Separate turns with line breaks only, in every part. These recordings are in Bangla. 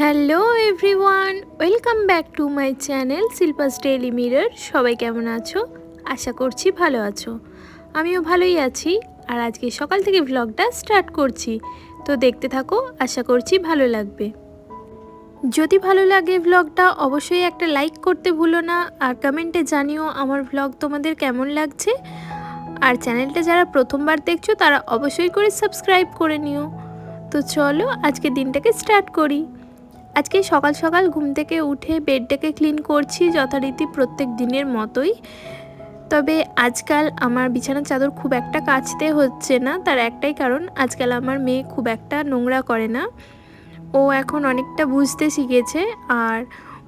Hello everyone, welcome back to my channel Shilpa's daily mirror. সবাই কেমন আছো? আশা করছি ভালো আছো। আমিও ভালোই আছি। আর আজকে সকাল থেকে ভ্লগটা স্টার্ট করছি, তো দেখতে থাকো, আশা করছি ভালো লাগবে। যদি ভালো লাগে ভ্লগটা অবশ্যই একটা লাইক করতে ভুলো না, আর কমেন্টে জানিও আমার ভ্লগ তোমাদের কেমন লাগছে। আর চ্যানেলটা যারা প্রথমবার দেখছো তারা অবশ্যই করে সাবস্ক্রাইব করে নিও। তো চলো আজকে দিনটাকে স্টার্ট করি। আজকে সকাল সকাল ঘুম থেকে উঠে বেডটাকে ক্লিন করছি যথারীতি প্রত্যেক দিনের মতোই। তবে আজকাল আমার বিছানার চাদর খুব একটা কাচতে হচ্ছে না, তার একটাই কারণ, আজকাল আমার মেয়ে খুব একটা নোংরা করে না। ও এখন অনেকটা বুঝতে শিখেছে, আর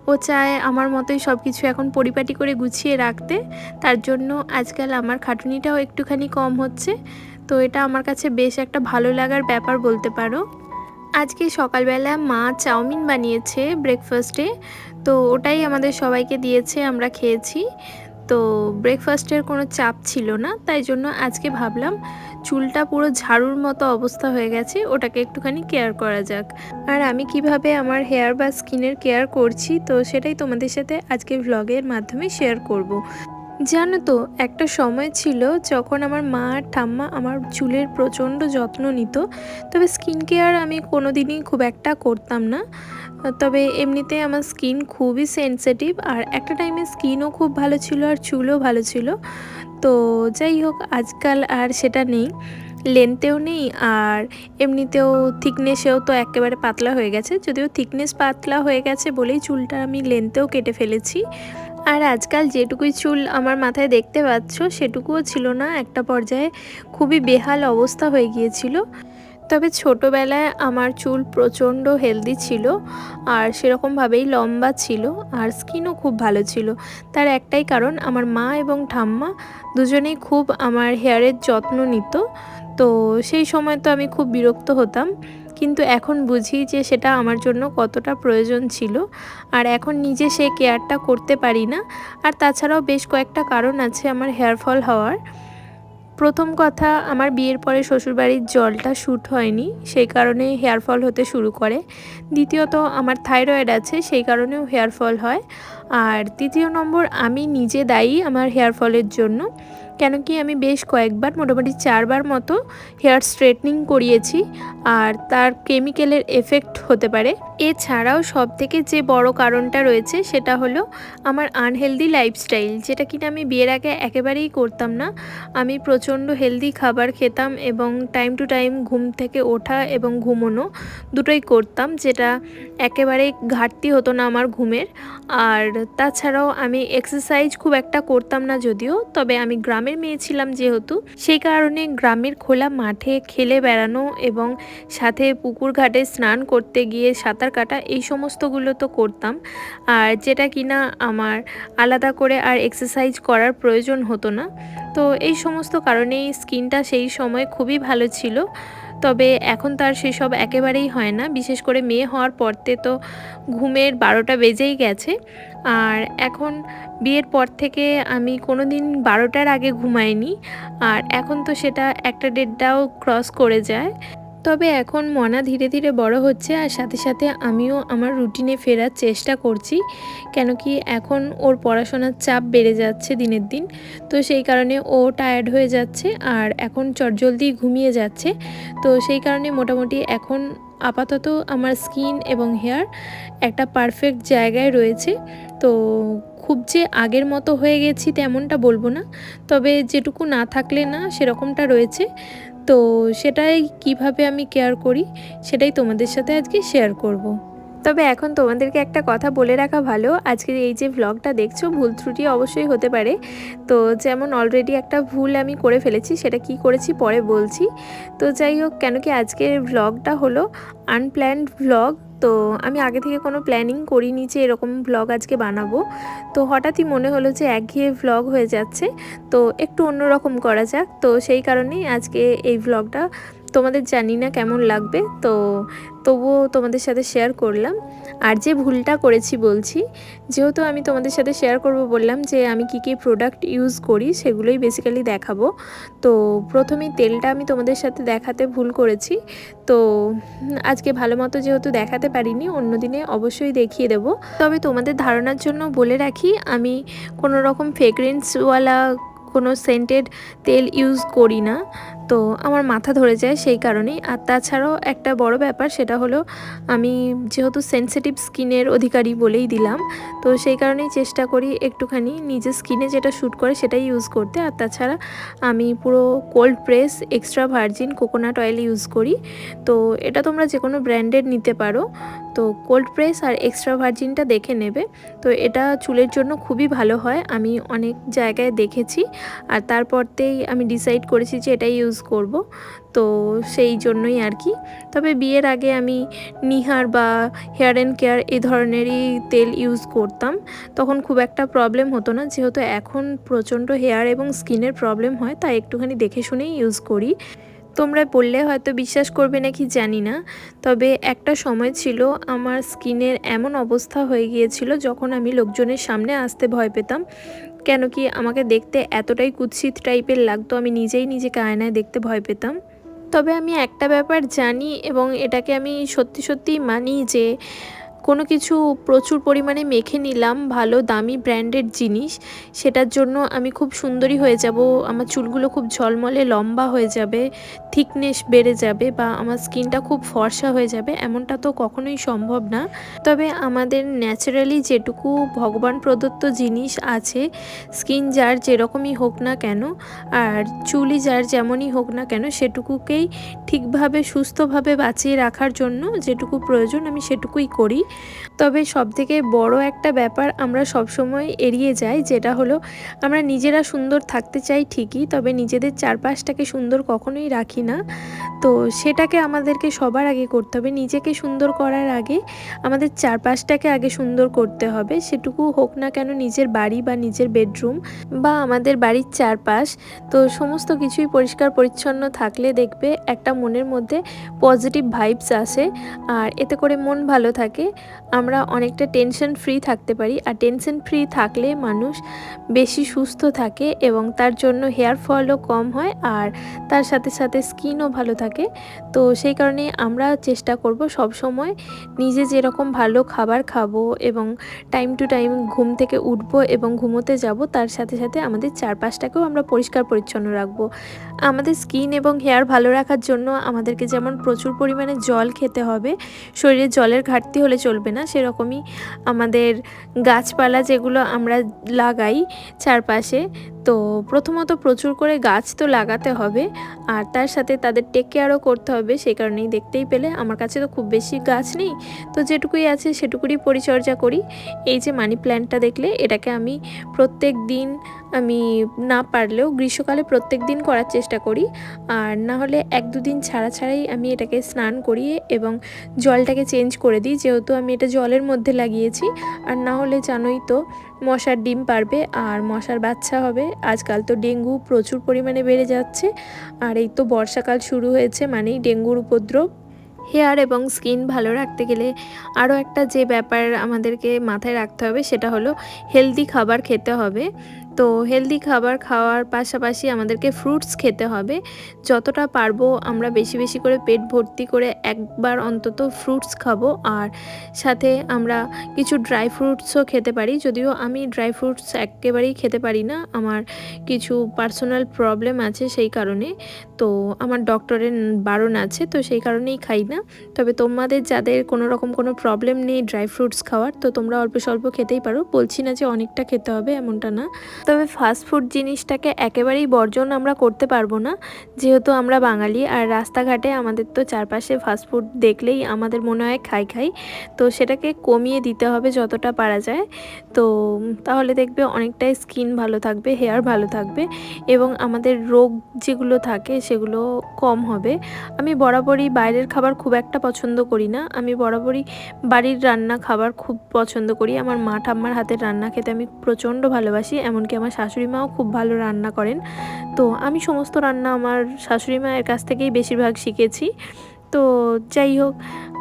ও চায় আমার মতোই সব কিছু এখন পরিপাটি করে গুছিয়ে রাখতে। তার জন্য আজকাল আমার খাটুনিটাও একটুখানি কম হচ্ছে। তো এটা আমার কাছে বেশ একটা ভালো লাগার ব্যাপার বলতে পারো। আজকে সকালবেলা মা চাউমিন বানিয়েছে ব্রেকফাস্টে, তো ওটাই আমাদের সবাইকে দিয়েছে, আমরা খেয়েছি। তো ব্রেকফাস্টের কোনো চাপ ছিল না, তাই জন্য আজকে ভাবলাম চুলটা পুরো ঝাড়ুর মতো অবস্থা হয়ে গেছে, ওটাকে একটুখানি কেয়ার করা যাক। আর আমি কিভাবে আমার হেয়ার বা স্কিনের কেয়ার করছি, তো সেটাই তোমাদের সাথে আজকে ভ্লগের মাধ্যমে শেয়ার করব। জানো তো, একটা সময় ছিল যখন আমার মা আর ঠাম্মা আমার চুলের প্রচণ্ড যত্ন নিত। তবে স্কিন কেয়ার আমি কোনো দিনই খুব একটা করতাম না। তবে এমনিতে আমার স্কিন খুবই সেনসিটিভ, আর একটা টাইমে স্কিনও খুব ভালো ছিল আর চুলও ভালো ছিল। তো যাই হোক, আজকাল আর সেটা নেই, লেন্থেও নেই, আর এমনিতেও থিকনেসেও তো একেবারে পাতলা হয়ে গেছে। যদিও থিকনেস পাতলা হয়ে গেছে বলেই চুলটা আমি লেন্থেও কেটে ফেলেছি। আর আজকাল যেটুকুই চুল আমার মাথায় দেখতে পাচ্ছ সেটুকুও ছিল না, একটা পর্যায়ে খুবই বেহাল অবস্থা হয়ে গিয়েছিল। তবে ছোটোবেলায় আমার চুল প্রচণ্ড হেলদি ছিল, আর সেরকমভাবেই লম্বা ছিল, আর স্কিনও খুব ভালো ছিল। তার একটাই কারণ, আমার মা এবং ঠাম্মা দুজনেই খুব আমার হেয়ারের যত্ন নিত। তো সেই সময় তো আমি খুব বিরক্ত হতাম, কিন্তু এখন বুঝি যে সেটা আমার জন্য কতটা প্রয়োজন ছিল। আর এখন নিজে সেই কেয়ারটা করতে পারি না। আর তাছাড়াও বেশ কয়েকটা কারণ আছে আমার হেয়ার ফল হওয়ার। প্রথম কথা, আমার বিয়ের পরে শ্বশুরবাড়ির জলটা শ্যুট হয়নি, সেই কারণে হেয়ার ফল হতে শুরু করে। দ্বিতীয়ত, আমার থাইরয়েড আছে, সেই কারণেও হেয়ার ফল হয়। আর তৃতীয় নম্বর, আমি নিজে দায়ী আমার হেয়ার ফলের জন্য। কেন কি, আমি বেশ কয়েকবার, মোটামুটি 4বার মতো হেয়ার স্ট্রেটনিং করিয়েছি, আর তার কেমিক্যালের এফেক্ট হতে পারে। এছাড়াও সবথেকে যে বড় কারণটা রয়েছে সেটা হলো আমার আনহেলদি লাইফস্টাইল, যেটা কিনা আমি বিয়ের আগে একেবারেই করতাম না। আমি প্রচণ্ড হেলদি খাবার খেতাম এবং টাইম টু টাইম ঘুম থেকে ওঠা এবং ঘুমোনো দুটোই করতাম, যেটা একেবারে ঘাটতি হতো না আমার ঘুমের। আর তাছাড়াও আমি এক্সারসাইজ খুব একটা করতাম না যদিও, তবে আমি গ্রামের মেয়ে ছিলাম যেহেতু, সেই কারণে গ্রামের খোলা মাঠে খেলে বেড়ানো এবং সাথে পুকুর ঘাটে স্নান করতে গিয়ে সাঁতার কাটা, এই সমস্তগুলো তো করতাম। আর যেটা কিনা আমার আলাদা করে আর এক্সারসাইজ করার প্রয়োজন হতো না। তো এই সমস্ত কারণেই স্কিনটা সেই সময় খুবই ভালো ছিল। তবে এখন তার সেসব একেবারেই হয় না, বিশেষ করে মেয়ে হওয়ার পরতে তো ঘুমের 12টা বেজেই গেছে। আর এখন বিয়ের পর থেকে আমি কোনো দিন 12টার আগে ঘুমাইনি, আর এখন তো সেটা 1টা 1:30টাও ক্রস করে যায়। তবে এখন মনা ধীরে ধীরে বড় হচ্ছে, আর সাথে সাথে আমিও আমার রুটিনে ফেরার চেষ্টা করছি। কেন কি, এখন ওর পড়াশোনার চাপ বেড়ে যাচ্ছে দিনের দিন, তো সেই কারণে ও টায়ার্ড হয়ে যাচ্ছে, আর এখন চটজলদি ঘুমিয়ে যাচ্ছে। তো সেই কারণে মোটামুটি এখন আপাতত আমার স্কিন এবং হেয়ার একটা পারফেক্ট জায়গায় রয়েছে। তো খুব যে আগের মতো হয়ে গেছি তেমনটা বলবো না, তবে যেটুকু না থাকলে না সেরকমটা রয়েছে। তো সেটাই কিভাবে আমি কেয়ার করি সেটাই তোমাদের সাথে আজকে শেয়ার করব। তবে এখন তোমাদেরকে একটা কথা বলে রাখা ভালো, আজকের এই যে ভ্লগটা দেখছো, ভুল ত্রুটি অবশ্যই হতে পারে। তো যেমন অলরেডি একটা ভুল আমি করে ফেলেছি, সেটা কি করেছি পরে বলছি। তো যাই হোক, কেন কি আজকের ভ্লগটা হলো আনপ্ল্যান্ড ভ্লগ। তো আমি আগে থেকে কোনো প্ল্যানিং করিনি যে এরকম ভ্লগ আজকে বানাবো। তো হঠাৎই মনে হলো যে একঘেয়ে ভ্লগ হয়ে যাচ্ছে, তো একটু অন্যরকম করা যাক। তো সেই কারণেই আজকে এই ভ্লগটা তোমাদের জানি না কেমন লাগবে, তো তবুও তোমাদের সাথে শেয়ার করলাম। আর যে ভুলটা করেছি বলছি, যেহেতু আমি তোমাদের সাথে শেয়ার করব বললাম যে আমি কী কী প্রোডাক্ট ইউজ করি সেগুলোই বেসিক্যালি দেখাবো। তো প্রথমেই তেলটা আমি তোমাদের সাথে দেখাতে ভুল করেছি, তো আজকে ভালো মতো যেহেতু দেখাতে পারিনি, অন্য দিনে অবশ্যই দেখিয়ে দেবো। তবে তোমাদের ধারণার জন্য বলে রাখি, আমি কোনো রকম ফ্রেগরেন্সওয়ালা কোনো সেন্টেড তেল ইউজ করি না, তো আমার মাথা ধরে যায় সেই কারণেই। আর তাছাড়াও একটা বড় ব্যাপার, সেটা হলো আমি যেহেতু সেনসিটিভ স্কিনের অধিকারী বলেই দিলাম, তো সেই কারণেই চেষ্টা করি একটুখানি নিজের স্কিনে যেটা শ্যুট করে সেটাই ইউজ করতে। আর তাছাড়া আমি পুরো cold press extra virgin coconut oil use করি, তো এটা তোমরা যে কোনো ব্র্যান্ডের নিতে পারো। তো কোল্ড প্রেস আর এক্সট্রা ভার্জিনটা দেখে নেবে, তো এটা চুলের জন্য খুবই ভালো হয়, আমি অনেক জায়গায় দেখেছি। আর তারপরতেই আমি ডিসাইড করেছি যে এটাই ইউজ করব, তো সেই জন্যই আর কি। তবে বিয়ের আগে আমি নিহার বা হেয়ার অ্যান্ড কেয়ার এই ধরনেরই তেল ইউজ করতাম, তখন খুব একটা প্রবলেম হতো না। যেহেতু এখন প্রচণ্ড হেয়ার এবং স্কিনের প্রবলেম হয়, তাই একটুখানি দেখে শুনেই ইউজ করি। তোমরা বললে হয়তো বিশ্বাস করবে নাকি জানি না, তবে একটা সময় ছিল আমার স্কিনের এমন অবস্থা হয়ে গিয়েছিল যখন আমি লোকজনের সামনে আসতে ভয় পেতাম, কেন কি আমাকে দেখতে এতটাই কুৎসিত টাইপের লাগতো, আমি নিজেই নিজেকে আয়নায় দেখতে ভয় পেতাম। তবে আমি একটা ব্যাপার জানি এবং এটাকে আমি সত্যি সত্যিই মানি, যে কোনো কিছু প্রচুর পরিমাণে মেখে নিলাম ভালো দামি ব্র্যান্ডেড জিনিস, সেটার জন্য আমি খুব সুন্দরী হয়ে যাব, আমার চুলগুলো খুব ঝলমলে লম্বা হয়ে যাবে, থিকনেস বেড়ে যাবে, বা আমার স্কিনটা খুব ফর্সা হয়ে যাবে, এমনটা তো কখনোই সম্ভব না। তবে আমাদের ন্যাচারালি যেটুকু ভগবান প্রদত্ত জিনিস আছে, স্কিন যার যেরকমই হোক না কেন আর চুলই যার যেমনই হোক না কেন, সেটুকুকেই ঠিকভাবে সুস্থভাবে বাঁচিয়ে রাখার জন্য যেটুকু প্রয়োজন আমি সেটুকুই করি। তবে সবথেকে বড় একটা ব্যাপার আমরা সবসময় এড়িয়ে যাই, যেটা হলো আমরা নিজেরা সুন্দর থাকতে চাই ঠিকই, তবে নিজেদের চারপাশটাকে সুন্দর কখনোই রাখি না। তো সেটাকে আমাদেরকে সবার আগে করতে হবে, নিজেকে সুন্দর করার আগে আমাদের চারপাশটাকে আগে সুন্দর করতে হবে, সেটুকু হোক না কেন নিজের বাড়ি বা নিজের বেডরুম বা আমাদের বাড়ির চারপাশ। তো সমস্ত কিছুই পরিষ্কার পরিচ্ছন্ন থাকলে দেখবে একটা মনের মধ্যে পজিটিভ ভাইবস আসে, আর এতে করে মন ভালো থাকে, আমরা অনেকটা টেনশন ফ্রি থাকতে পারি। আর টেনশন ফ্রি থাকলে মানুষ বেশি সুস্থ থাকে এবং তার জন্য হেয়ার ফলও কম হয়, আর তার সাথে সাথে স্কিনও ভালো থাকে। তো সেই কারণে আমরা চেষ্টা করব সব সময় নিজে যেরকম ভালো খাবার খাবো এবং টাইম টু টাইম ঘুম থেকে উঠবো এবং ঘুমোতে যাব, তার সাথে সাথে আমাদের চারপাশটাকেও আমরা পরিষ্কার পরিচ্ছন্ন রাখবো। আমাদের স্কিন এবং হেয়ার ভালো রাখার জন্য আমাদেরকে যেমন প্রচুর পরিমাণে জল খেতে হবে, শরীরে জলের ঘাটতি হলে চলবে না, সেরকমই আমাদের গাছপালা যেগুলো আমরা লাগাই চারপাশে, তো প্রথমত প্রচুর করে গাছ তো লাগাতে হবে, আর তার সাথে তাদের টেক কেয়ারও করতে হবে। সেই কারণেই দেখতেই পেলে আমার কাছে তো খুব বেশি গাছ নেই, তো যেটুকুই আছে সেটুকুরই পরিচর্যা করি। এই যে মানি প্ল্যান্টটা দেখলে, এটাকে আমি প্রত্যেক দিন, আমি না পারলেও গ্রীষ্মকালে প্রত্যেক দিন করার চেষ্টা করি, আর না হলে 1-2 দিন ছাড়া ছাড়াই আমি এটাকে স্নান করিয়ে এবং জলটাকে চেঞ্জ করে দিই, যেহেতু আমি এটা জলের মধ্যে লাগিয়েছি। আর না হলে জানোই তো মশার ডিম পারবে আর মশার বাচ্চা হবে। আজকাল তো ডেঙ্গু প্রচুর পরিমাণে বেড়ে যাচ্ছে, আর এই তো বর্ষাকাল শুরু হয়েছে মানেই ডেঙ্গুর উপদ্রব। হেয়ার এবং স্কিন ভালো রাখতে গেলে আরও একটা যে ব্যাপার আমাদেরকে মাথায় রাখতে হবে, সেটা হলো হেলদি খাবার খেতে হবে। তো হেলদি খাবার খাওয়ার পাশাপাশি আমাদেরকে ফ্রুটস খেতে হবে, যতটা পারবো আমরা বেশি বেশি করে পেট ভর্তি করে একবার অন্তত ফ্রুটস খাবো। আর সাথে আমরা কিছু ড্রাই ফ্রুটসও খেতে পারি, যদিও আমি ড্রাই ফ্রুটস একেবারেই খেতে পারি না, আমার কিছু পার্সোনাল প্রবলেম আছে সেই কারণে, তো আমার ডক্টরের বারণ আছে, তো সেই কারণেই খাই না। তবে তোমাদের যাদের কোনো রকম কোনো প্রবলেম নেই ড্রাই ফ্রুটস খাওয়ার, তো তোমরা অল্প স্বল্প খেতেই পারো, বলছি না যে অনেকটা খেতে হবে, এমনটা না। তবে ফাস্ট ফুড জিনিসটাকে একেবারেই বর্জন আমরা করতে পারবো না, যেহেতু আমরা বাঙালি, আর রাস্তাঘাটে আমাদের তো চারপাশে ফাস্ট ফুড দেখলেই আমাদের মনে হয় খাই খাই, তো সেটাকে কমিয়ে দিতে হবে যতটা পারা যায়। তো তাহলে দেখবে অনেকটাই স্কিন ভালো থাকবে, হেয়ার ভালো থাকবে, এবং আমাদের রোগ যেগুলো থাকে সেগুলো কম হবে। আমি বরাবরই বাইরের খাবার খুব একটা পছন্দ করি না, আমি বরাবরই বাড়ির রান্না খাবার খুব পছন্দ করি। আমার মা ঠাম্মার হাতের রান্না খেতে আমি প্রচণ্ড ভালোবাসি, এমনকি এমনকি আমার শাশুড়ি মাও খুব ভালো রান্না করেন। তো আমি সমস্ত রান্না আমার শাশুড়ি মায়ের কাছ থেকেই বেশিরভাগ শিখেছি। তো যাই হোক,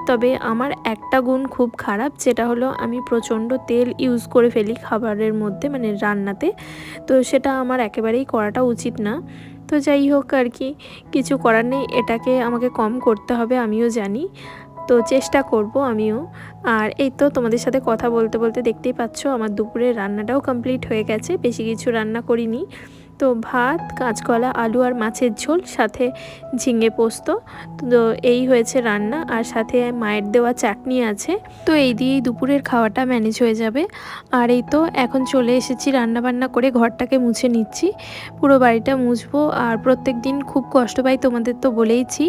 তবে আমার একটা গুণ খুব খারাপ, যেটা হলো আমি প্রচণ্ড তেল ইউজ করে ফেলি খাবারের মধ্যে, মানে রান্নাতে। তো সেটা আমার একেবারেই করাটা উচিত না। তো যাই হোক আর কি, কিছু করার নেই, এটাকে আমাকে কম করতে হবে, আমিও জানি। তো চেষ্টা করব আমিও। আর এই তো তোমাদের সাথে কথা বলতে বলতে দেখতেই পাচ্ছ আমার দুপুরের রান্নাটাও কমপ্লিট হয়ে গেছে, বেশি কিছু রান্না করিনি। তো ভাত, কাঁচকলা, আলু আর মাছের ঝোল, সাথে ঝিঙে পোস্ত। তো এই হয়েছে রান্না, আর সাথে মায়ের দেওয়া চাটনি আছে। তো এই দিয়েই দুপুরের খাওয়াটা ম্যানেজ হয়ে যাবে। আর এই তো এখন চলে এসেছি, রান্না বান্না করে ঘরটাকে মুছে নিচ্ছি, পুরো বাড়িটা মুছবো। আর প্রত্যেক দিন খুব কষ্ট পাই, তোমাদের তো বলেইছি।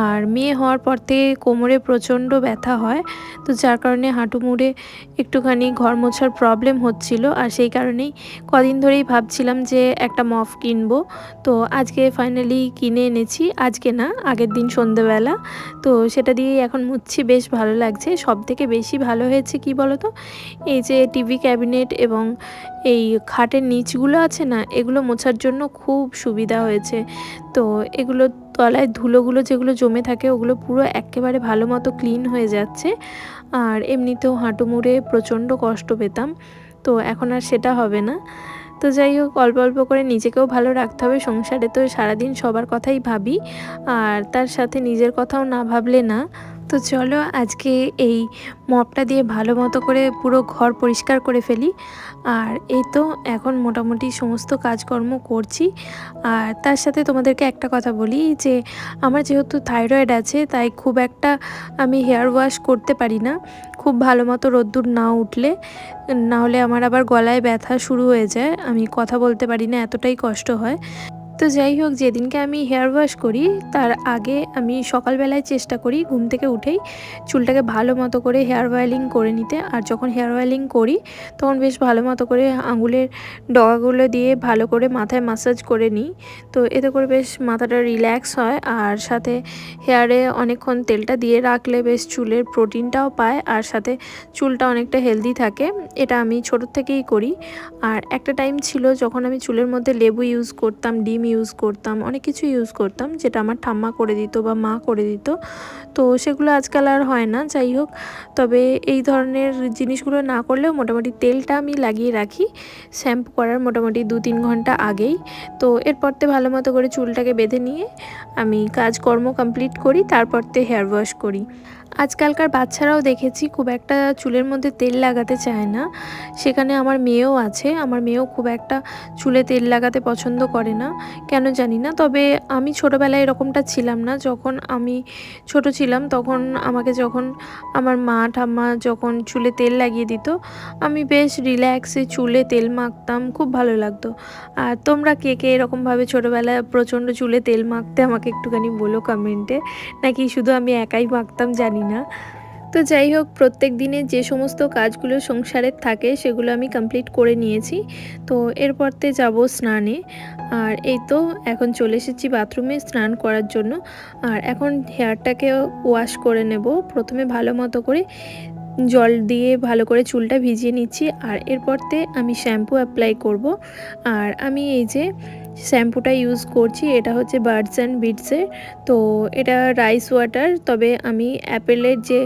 আর মেয়ে হওয়ার পর থেকে কোমরে প্রচণ্ড ব্যথা হয়, তো যার কারণে হাঁটু মুড়ে একটুখানি ঘর মোছার প্রবলেম হচ্ছিল। আর সেই কারণেই কদিন ধরেই ভাবছিলাম যে একটা মফ কিনবো। তো আজকে ফাইনালি কিনে এনেছি, আজকে না আগের দিন সন্ধ্যেবেলা। তো সেটা দিয়েই এখন মুছছি, বেশ ভালো লাগছে। সব থেকে বেশি ভালো হয়েছে কি বলো তো, এই যে টিভি ক্যাবিনেট এবং এই খাটের নিচগুলো আছে না, এগুলো মোছার জন্য খুব সুবিধা হয়েছে। তো এগুলো তলায় ধুলোগুলো যেগুলো জমে থাকে, ওগুলো পুরো একেবারে ভালো মতো ক্লিন হয়ে যাচ্ছে। আর এমনিতেও হাঁটু মুড়ে প্রচণ্ড কষ্ট পেতাম, তো এখন আর সেটা হবে না। তো যাই হোক, অল্প অল্প করে নিজেকেও ভালো রাখতে হবে, সংসারে তো সারাদিন সবার কথাই ভাবি, আর তার সাথে নিজের কথাও না ভাবলে না। তো চলো আজকে এই মপটা দিয়ে ভালো মতো করে পুরো ঘর পরিষ্কার করে ফেলি। আর এই তো এখন মোটামুটি সমস্ত কাজকর্ম করছি। আর তার সাথে তোমাদেরকে একটা কথা বলি, যে আমার যেহেতু থাইরয়েড আছে, তাই খুব একটা আমি হেয়ার ওয়াশ করতে পারি না, খুব ভালো মতো রোদ্দুর না উঠলে। না হলে আমার আবার গলায় ব্যথা শুরু হয়ে যায়, আমি কথা বলতে পারি না, এতটাই কষ্ট হয়। তো যাই হোক, যেদিনকে আমি হেয়ার ওয়াশ করি তার আগে আমি সকালবেলায় চেষ্টা করি ঘুম থেকে উঠেই চুলটাকে ভালো মতো করে হেয়ার অয়েলিং করে নিতে। আর যখন হেয়ার অয়েলিং করি তখন বেশ ভালো মতো করে আঙুলের ডগাগুলো দিয়ে ভালো করে মাথায় মাসাজ করে নিই। তো এতে করে বেশ মাথাটা রিল্যাক্স হয়, আর সাথে হেয়ারে অনেকক্ষণ তেলটা দিয়ে রাখলে বেশ চুলের প্রোটিনটাও পায়, আর সাথে চুলটা অনেকটা হেলদি থাকে। এটা আমি ছোট থেকেই করি। আর একটা টাইম ছিল যখন আমি চুলের মধ্যে লেবু ইউজ করতাম, ডিম ইউজ করতাম, অনেক কিছু ইউজ করতাম, যেটা আমার ঠাম্মা করে দিত বা মা করে দিত। তো সেগুলো আজকাল আর হয় না। যাই হোক, তবে এই ধরনের জিনিসগুলো না করলেও মোটামুটি তেলটা আমি লাগিয়ে রাখি শ্যাম্পু করার মোটামুটি 2-3 ঘন্টা আগেই। তো এরপরতে ভালো মতো করে চুলটাকে বেঁধে নিয়ে আমি কাজকর্ম কমপ্লিট করি, তারপরতে হেয়ার ওয়াশ করি। আজকালকার বাচ্চারাও দেখেছি খুব একটা চুলের মধ্যে তেল লাগাতে চায় না, সেখানে আমার মেয়েও আছে। আমার মেয়েও খুব একটা চুলে তেল লাগাতে পছন্দ করে না, কেন জানি না। তবে আমি ছোটোবেলায় এরকমটা ছিলাম না। যখন আমি ছোট ছিলাম তখন আমাকে যখন আমার মা ঠাম্মা যখন চুলে তেল লাগিয়ে দিত, আমি বেশ রিল্যাক্সে চুলে তেল মাখতাম, খুব ভালো লাগতো। আর তোমরা কে কে এরকমভাবে ছোটোবেলায় প্রচণ্ড চুলে তেল মাখতে আমাকে একটুখানি বলো কমেন্টে, নাকি শুধু আমি একাই মাখতাম জানি না। তো যাই হোক, প্রত্যেক দিনে যে সমস্ত কাজগুলো সংসারের থাকে সেগুলো আমি কমপ্লিট করে নিয়েছি। তো এরপরতে যাব স্নানে। আর এই তো এখন চলে এসেছি বাথরুমে স্নান করার জন্য। আর এখন হেয়ারটাকে ওয়াশ করে নেব। প্রথমে ভালো মতো করে জল দিয়ে ভালো করে চুলটা ভিজিয়ে নিচ্ছি, আর এরপরতে আমি শ্যাম্পু অ্যাপ্লাই করব। আর আমি এই যে শ্যাম্পুটা ইউজ করছি, এটা হচ্ছে বার্ডস অ্যান্ড বিটসের। তো এটা রাইস ওয়াটার, তবে আমি অ্যাপেলের যে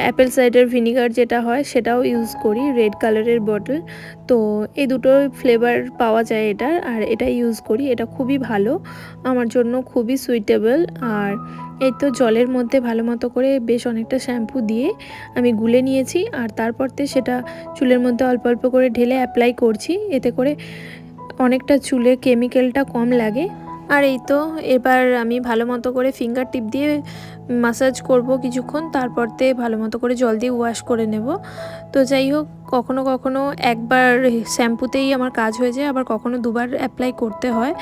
অ্যাপেল সাইডার ভিনিগার যেটা হয় সেটাও ইউজ করি, রেড কালারের বটল। তো এই দুটো ফ্লেভার পাওয়া যায় এটার, আর এটা ইউজ করি। এটা খুবই ভালো আমার জন্য, খুবই সুইটেবল। আর এই তো জলের মধ্যে ভালো মতো করে বেশ অনেকটা শ্যাম্পু দিয়ে আমি গুলে নিয়েছি, আর তারপরতে সেটা চুলের মধ্যে অল্প অল্প করে ঢেলে অ্যাপ্লাই করছি, এতে করে অনেকটা চুলে কেমিক্যালটা কম লাগে। আর এই তো এবার আমি ভালো মতো করে ফিঙ্গার টিপ দিয়ে মাসাজ করব কিছুক্ষণ, তারপরতে ভালো মতো করে জল দিয়ে ওয়াশ করে নেব। তো যাই হোক, কখনো কখনো একবার শ্যাম্পুতেই আমার কাজ হয়ে যায়, আবার কখনো দুবার অ্যাপ্লাই করতে হয়।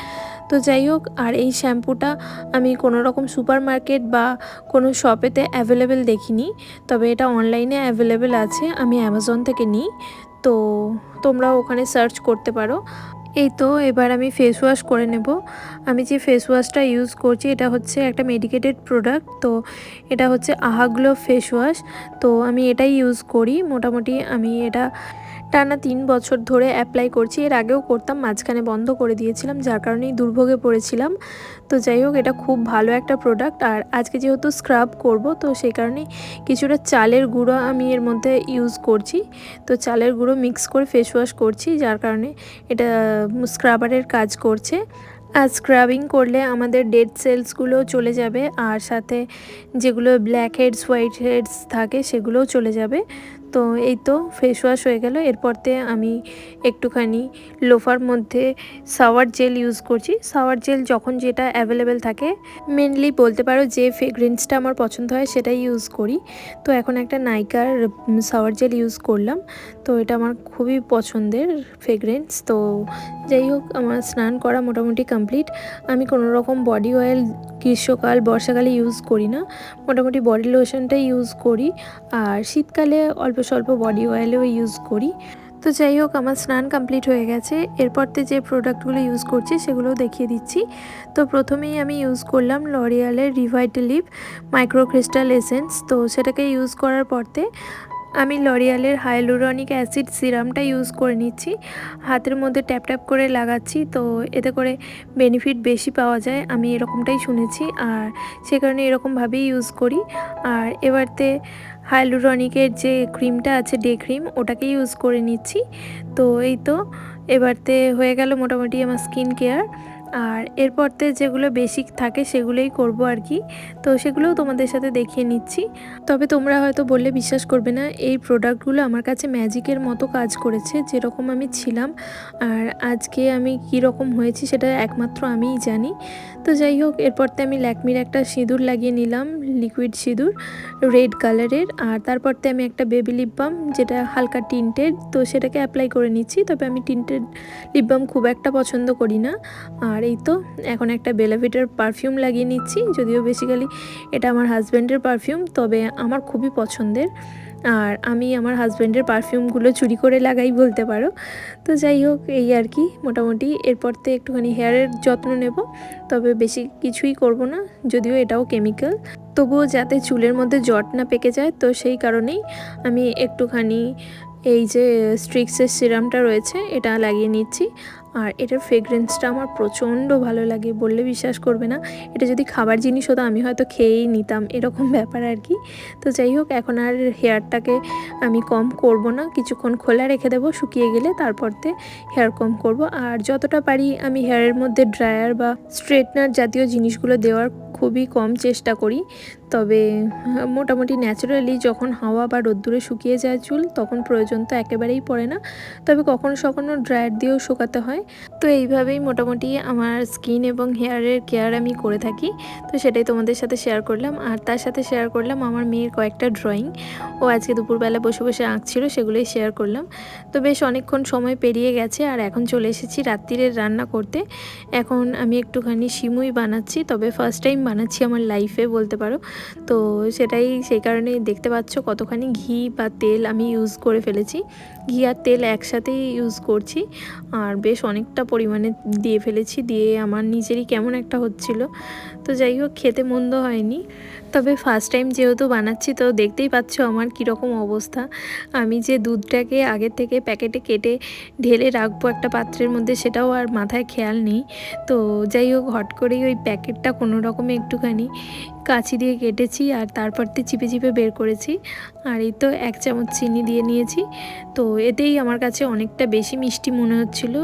তো যাই হোক, আর এই শ্যাম্পুটা আমি কোনো রকম সুপার মার্কেট বা কোনো শপেতে অ্যাভেলেবেল দেখিনি, তবে এটা অনলাইনে অ্যাভেলেবেল আছে, আমি অ্যামাজন থেকে নিই। তো তোমরাও ওখানে সার্চ করতে পারো। এই তো এবার আমি ফেস ওয়াশ করে নেব। আমি যে ফেস ওয়াশটা ইউজ করছি এটা হচ্ছে একটা মেডিকেটেড প্রোডাক্ট। তো এটা হচ্ছে আহা গ্লো ফেস ওয়াশ। তো আমি এটাই ইউজ করি মোটামুটি। আমি এটা টানা 3 বছর ধরে অ্যাপ্লাই করছি। এর আগেও করতাম, মাঝখানে বন্ধ করে দিয়েছিলাম, যার কারণেই দুর্ভোগে পড়েছিলাম। তো যাই হোক, এটা খুব ভালো একটা প্রোডাক্ট। আর আজকে যেহেতু স্ক্রাব করব, তো সেই কারণেই কিছুটা চালের গুঁড়ো আমি এর মধ্যে ইউজ করছি। তো চালের গুঁড়ো মিক্স করে ফেস ওয়াশ করছি, যার কারণে এটা স্ক্রাবারের কাজ করছে। আর স্ক্রাবিং করলে আমাদের ডেড সেলসগুলোও চলে যাবে, আর সাথে যেগুলো ব্ল্যাক হেডস হোয়াইট হেডস থাকে সেগুলোও চলে যাবে। তো এই তো ফেস ওয়াশ হয়ে গেল। এরপরতে আমি একটুখানি লোফার মধ্যে শাওয়ার জেল ইউজ করছি। শাওয়ার জেল যখন যেটা অ্যাভেলেবেল থাকে, মেনলি বলতে পারো যে ফ্রেগরেন্সটা আমার পছন্দ হয় সেটাই ইউজ করি। তো এখন একটা নাইকার শাওয়ার জেল ইউজ করলাম। তো এটা আমার খুবই পছন্দের ফ্রেগরেন্স। তো যাই হোক, আমার স্নান করা মোটামুটি কমপ্লিট। আমি কোনো রকম বডি অয়েল গ্রীষ্মকাল বর্ষাকালে ইউজ করি না, মোটামুটি বডি লোশনটাই ইউজ করি। আর শীতকালে অল্প স্বল্প বডি অয়েলও ইউজ করি। তো যাই হোক, আমার স্নান কমপ্লিট হয়ে গেছে। এরপরতে যে প্রোডাক্টগুলো ইউজ করছি সেগুলোও দেখিয়ে দিচ্ছি। তো প্রথমেই আমি ইউজ করলাম লরিয়ালের রিভাইটালিভ মাইক্রো ক্রিস্টাল এসেন্স। তো সেটাকে ইউজ করার পরতে আমি লরিয়ালের হাইলুরনিক অ্যাসিড সিরামটা ইউজ করে নিচ্ছি। হাতের মধ্যে ট্যাপ ট্যাপ করে লাগাচ্ছি, তো এতে করে বেনিফিট বেশি পাওয়া যায়, আমি এরকমটাই শুনেছি। আর সে কারণে এরকমভাবেই ইউজ করি। আর এবারতে হাইলুরনিকের যে ক্রিমটা আছে, ডে ক্রিম, ওটাকে ইউজ করে নিচ্ছি। তো এই তো এবারতে হয়ে গেল মোটামুটি আমার স্কিন কেয়ার। আর এরপরতে যেগুলো বেসিক থাকে সেগুলোই করব আর কি। তো সেগুলোও তোমাদের সাথে দেখিয়ে নিচ্ছি। তবে তোমরা হয়তো বললে বিশ্বাস করবে না, এই প্রোডাক্টগুলো আমার কাছে ম্যাজিকের মতো কাজ করেছে। যেরকম আমি ছিলাম আর আজকে আমি কীরকম হয়েছি সেটা একমাত্র আমিই জানি। তো যাই হোক, এরপরতে আমি ল্যাকমির একটা সিঁদুর লাগিয়ে নিলাম, লিকুইড সিঁদুর রেড কালারের। আর তারপরতে আমি একটা বেবি লিপ বাম, যেটা হালকা টিন্টেড, তো সেটাকে অ্যাপ্লাই করে নিচ্ছি। তবে আমি টিন্টেড লিপ বাম খুব একটা পছন্দ করি না। আর এই তো এখন একটা বেলা ভিটার পারফিউম লাগিয়ে নিচ্ছি। যদিও বেসিক্যালি এটা আমার হাজব্যান্ডের পারফিউম, তবে আমার খুবই পছন্দের। আর আমি আমার হাজব্যান্ডের পারফিউমগুলো চুরি করে লাগাই বলতে পারো। তো যাই হোক, এই আর কি মোটামুটি। এরপরতে একটুখানি হেয়ারের যত্ন নেব, তবে বেশি কিছুই করব না, যদিও এটাও কেমিক্যাল। তবুও যাতে চুলের মধ্যে জট না পেকে যায়, তো সেই কারণেই আমি একটুখানি এই যে স্ট্রিক্সের সিরামটা রয়েছে এটা লাগিয়ে নিচ্ছি। আর এটার ফ্রেগরেন্সটা আমার প্রচণ্ড ভালো লাগে, বললে বিশ্বাস করবে না। এটা যদি খাবার জিনিস হতো আমি হয়তো খেয়েই নিতাম, এরকম ব্যাপার আর কি। তো যাই হোক, এখন আর হেয়ারটাকে আমি কম করব না, কিছুক্ষণ খোলা রেখে দেবো, শুকিয়ে গেলে তারপরতে হেয়ার কম করব। আর যতটা পারি আমি হেয়ারের মধ্যে ড্রায়ার বা স্ট্রেটনার জাতীয় জিনিসগুলো দেওয়ার খুবই কম চেষ্টা করি। তবে মোটামুটি ন্যাচারালি যখন হাওয়া বা রোদ্দুরে শুকিয়ে যায় চুল, তখন প্রয়োজন তো একেবারেই পড়ে না। তবে কখনো কখনো ড্রায়ার দিয়েও শুকাতে হয়। তো এইভাবেই মোটামুটি আমার স্কিন এবং হেয়ারের কেয়ার আমি করে থাকি। তো সেটাই তোমাদের সাথে শেয়ার করলাম। আর তার সাথে শেয়ার করলাম আমার মেয়ের কয়েকটা ড্রয়িং। ও আজকে দুপুরবেলা বসে বসে আঁকছিল, সেগুলোই শেয়ার করলাম। তো বেশ অনেকক্ষণ সময় পেরিয়ে গেছে, আর এখন চলে এসেছি রাত্রিরের রান্না করতে। এখন আমি একটুখানি সিমুই বানাচ্ছি, তবে ফার্স্ট টাইম বানাচ্ছি আমার লাইফে বলতে পারো। তো সেটাই, সেই কারণেই দেখতে পাচ্ছ কতখানি ঘি বা তেল আমি ইউজ করে ফেলেছি। ঘি আর তেল একসাথেই ইউজ করছি, আর বেশ অনেকটা পরিমাণে দিয়ে ফেলেছি। দিয়ে আমার নিজেরই কেমন একটা হচ্ছিল। তো যাই হোক, খেতে মন্দ হয়নি। তবে ফার্স্ট টাইম যেহেতু বানাচ্ছি, তো দেখতেই পাচ্ছ আমার কীরকম অবস্থা। আমি যে দুধটাকে আগের থেকে প্যাকেটে কেটে ঢেলে রাখবো একটা পাত্রের মধ্যে, সেটাও আর মাথায় খেয়াল নেই। তো যাই হোক, হট করেই ওই প্যাকেটটা কোনো রকমে একটুখানি কাঁচি দিয়ে কেটেছি, আর তারপরতে চিপে চিপে বের করেছি। আর এই তো 1 চামচ চিনি দিয়ে নিয়েছি। তো এতেই আমার কাছে অনেকটা বেশি মিষ্টি মনে হচ্ছিল।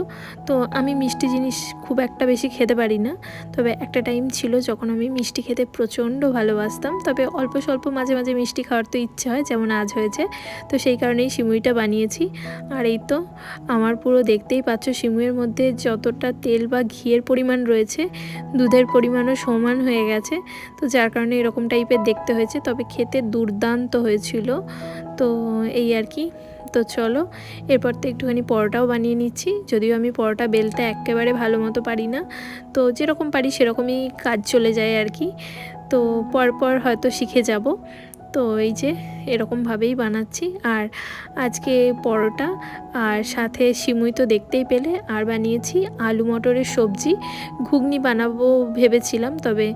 তো আমি মিষ্টি জিনিস খুব একটা বেশি খেতে পারি না। তবে একটা টাইম ছিল যখন আমি মিষ্টি খেতে প্রচণ্ড ভালোবাসতাম। তবে অল্প স্বল্প মাঝে মাঝে মিষ্টি খাওয়ার তো ইচ্ছে হয়, যেমন আজ হয়েছে। তো সেই কারণেই সিমুইটা বানিয়েছি। আর এই তো আমার পুরো দেখতেই পাচ্ছ সিমুইয়ের মধ্যে যতটা তেল বা ঘিয়ের পরিমাণ রয়েছে, দুধের পরিমাণও সমান হয়ে গেছে। তো যার কারণে এরকম টাইপের দেখতে হয়েছে, তবে খেতে দুর্দান্ত হয়েছিল। তো এই আর কি। তো চলো, এরপর তো একটুখানি পরোটাও বানিয়ে নিচ্ছি। যদিও আমি পরোটা বেলতে একেবারে ভালো মতো পারি না, তো যেরকম পারি সেরকমই কাজ চলে যায় আর কি। তো পরপর হয়তো শিখে যাব। তো এই যে এরকমভাবেই বানাচ্ছি। আর আজকে পরোটা আর সাথে সিমুই তো দেখতেই পেলে, আর বানিয়েছি আলু মটরের সবজি। ঘুগনি বানাবো ভেবেছিলাম, তবে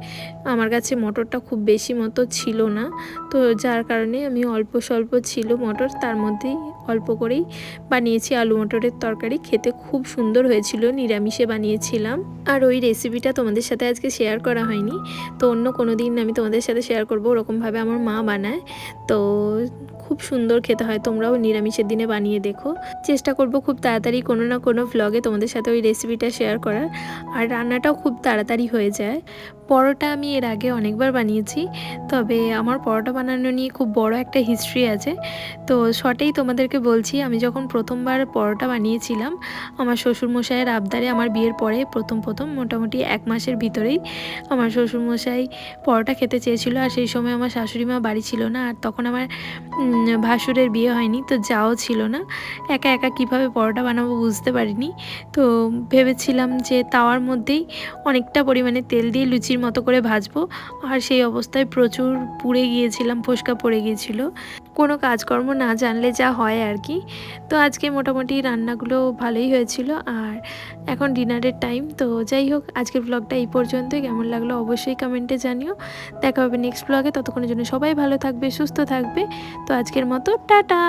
আমার কাছে মটরটা খুব বেশি মতো ছিল না, তো যার কারণে আমি অল্প স্বল্প ছিল মটর, তার মধ্যেই অল্প করেই বানিয়েছি আলু মটরের তরকারি। খেতে খুব সুন্দর হয়েছিল, নিরামিষে বানিয়েছিলাম। আর ওই রেসিপিটা তোমাদের সাথে আজকে শেয়ার করা হয়নি, তো অন্য কোনো দিন আমি তোমাদের সাথে শেয়ার করবো। ওরকমভাবে আমার মা বানায়, তো খুব সুন্দর খেতে হয়। তোমরাও নিরামিষের দিনে বানিয়ে দেখো। চেষ্টা করব খুব তাড়াতাড়ি কোনো না কোনো ভ্লগে তোমাদের সাথে ওই রেসিপিটা শেয়ার করার। আর রান্নাটাও খুব তাড়াতাড়ি হয়ে যায়। পরোটা আমি এর আগে অনেকবার বানিয়েছি, তবে আমার পরোটা বানানো নিয়ে খুব বড় একটা হিস্ট্রি আছে। তো শর্টেই তোমাদেরকে বলছি, আমি যখন প্রথমবার পরোটা বানিয়েছিলাম আমার শ্বশুরমশাইয়ের আবদারে, আমার বিয়ের পরে প্রথম মোটামুটি 1 মাসের ভিতরেই আমার শ্বশুরমশাই পরোটা খেতে চেয়েছিল। আর সেই সময় আমার শাশুড়ি মা বাড়ি ছিল না, আর তখন আমার ভাসুরের বিয়ে হয়নি, তো যাও ছিল না। একা একা কীভাবে পরোটা বানাবো বুঝতে পারিনি। তো ভেবেছিলাম যে তাওয়ার মধ্যেই অনেকটা পরিমাণে তেল দিয়ে লুচির মতো করে ভাজবো, আর সেই অবস্থায় প্রচুর পুড়ে গিয়েছিলাম, ফোসকা পড়ে গিয়েছিল। কোনো কাজকর্ম না জানলে যা হয় আর কি। তো আজকে মোটামুটি রান্নাগুলো ভালোই হয়েছিল। আর এখন ডিনারের টাইম। তো যাই হোক, আজকের ব্লগটা এই পর্যন্তই। কেমন লাগলো অবশ্যই কমেন্টে জানিও। দেখা হবে নেক্সট ব্লগে। ততক্ষণের জন্য সবাই ভালো থাকবে, সুস্থ থাকবে। তো আজকের মতো টাটা।